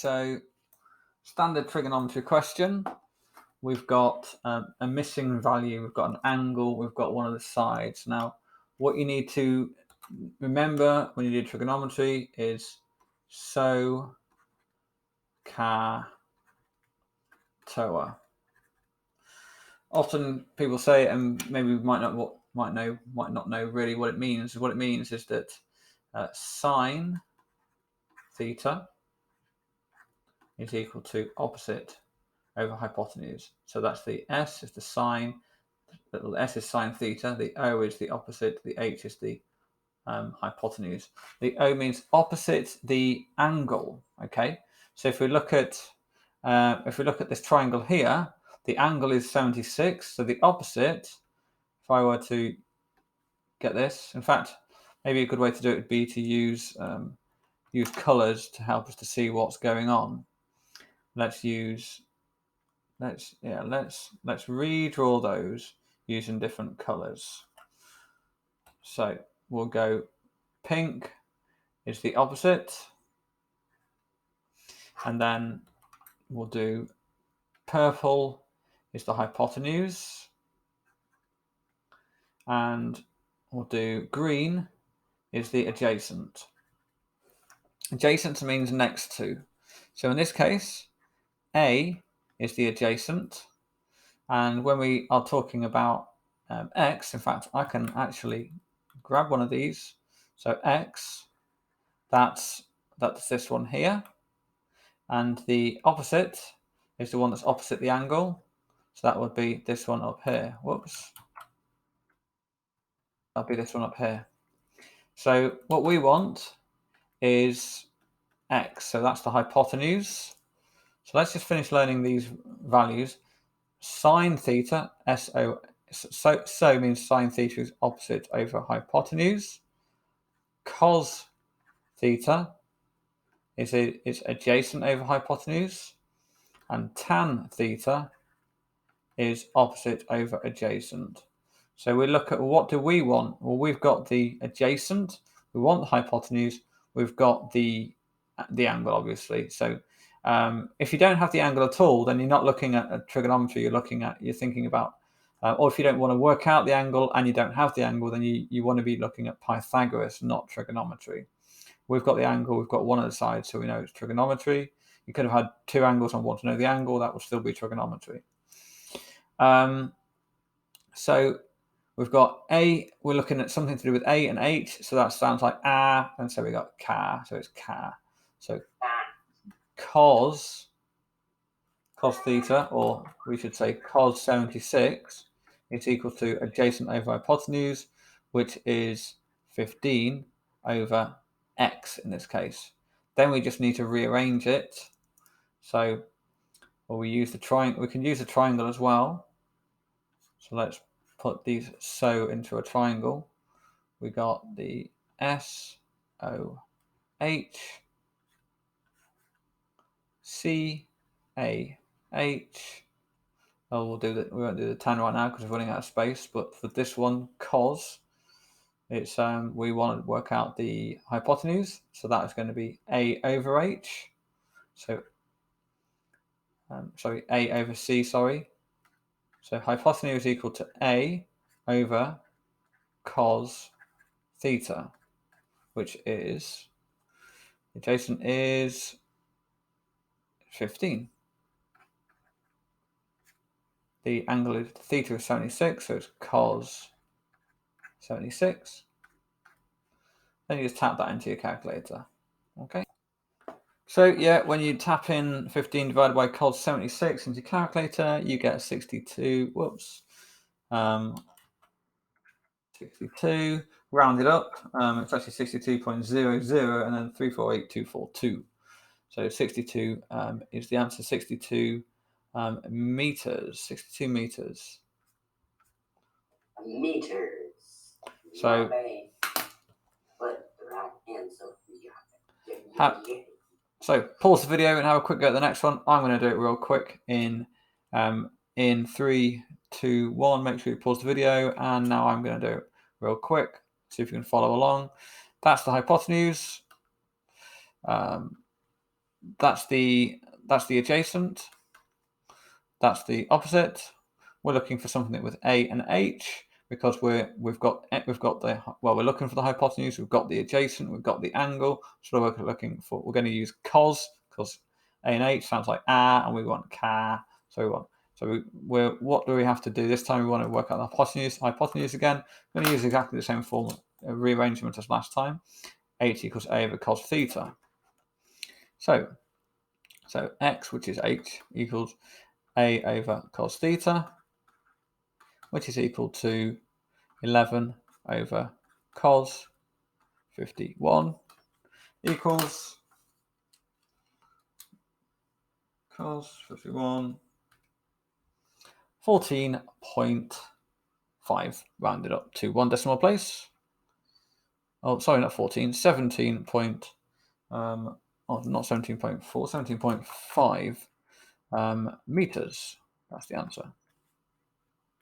so standard trigonometry question. We've got a missing value, we've got an angle, we've got one of the sides. Now, what you need to remember when you do trigonometry is SO, CA, TOA. Often people say, and maybe might not know really what it means. What it means is that sine theta is equal to opposite over hypotenuse. So that's the S is the sine, the little s is sine theta, the O is the opposite, the H is the hypotenuse. The O means opposite the angle. Okay, so if we look at this triangle here, the angle is 76. So the opposite, if I were to get this, in fact, maybe a good way to do it would be to use colours to help us to see what's going on. Let's redraw those using different colours. So we'll go pink is the opposite, and then we'll do purple is the hypotenuse, and we'll do green is the adjacent. Adjacent means next to. So in this case, A is the adjacent, and when we are talking about X, in fact, I can actually grab one of these. So X, that's this one here, and the opposite is the one that's opposite the angle. So that would be this one up here. Whoops. That'll be this one up here. So what we want is X. So that's the hypotenuse. So let's just finish learning these values. Sine theta, SO, so means sine theta is opposite over hypotenuse. Cos theta is adjacent over hypotenuse. And tan theta is opposite over adjacent. So we look at what do we want? Well, we've got the adjacent, we want the hypotenuse, we've got the angle, obviously. So if you don't have the angle at all, then you're not looking at trigonometry. You're thinking about, or if you don't want to work out the angle and you don't have the angle, then you want to be looking at Pythagoras, not trigonometry. We've got the angle, we've got one of the sides, so we know it's trigonometry. You could have had two angles and want to know the angle, that would still be trigonometry. So we've got A, we're looking at something to do with A and H, so that sounds like A, and so we got Ka, so it's Ka. So cos theta, or we should say cos 76, is equal to adjacent over hypotenuse, which is 15 over X in this case. Then we just need to rearrange it. So we use the triangle. We can use a triangle as well. So let's put these so into a triangle. We got the SOH, CAH. Oh, we won't do the tan right now because we're running out of space. But for this one, cos, it's we want to work out the hypotenuse. So that is going to be A over H. So A over C. Sorry. So hypotenuse is equal to A over cos theta, which is, adjacent is 15. The angle is theta is 76, so it's cos 76. Then you just tap that into your calculator. Okay. So yeah, when you tap in 15 divided by cos 76 into your calculator, you get 62. Whoops. 62. Rounded up. It's actually 62.00 and then 348242. So 62 is the answer. 62 meters. 62 meters. Meters. So pause the video and have a quick go at the next one. I'm going to do it real quick in 3, 2, 1. Make sure you pause the video, and now I'm going to do it real quick. See if you can follow along. That's the hypotenuse. that's the adjacent. That's the opposite. We're looking for something with A and H because we're looking for the hypotenuse. We've got the adjacent. We've got the angle. So we're going to use cos because A and H sounds like and we want ca. What do we have to do this time? We want to work out the hypotenuse again. We're going to use exactly the same form rearrangement as last time. H equals A over cos theta. So x, which is H, equals A over cos theta, which is equal to 11 over cos 51 equals cos 51 14.5 rounded up to one decimal place. Oh, sorry, not 14, 17 point, not 17.4, 17.5 meters. That's the answer.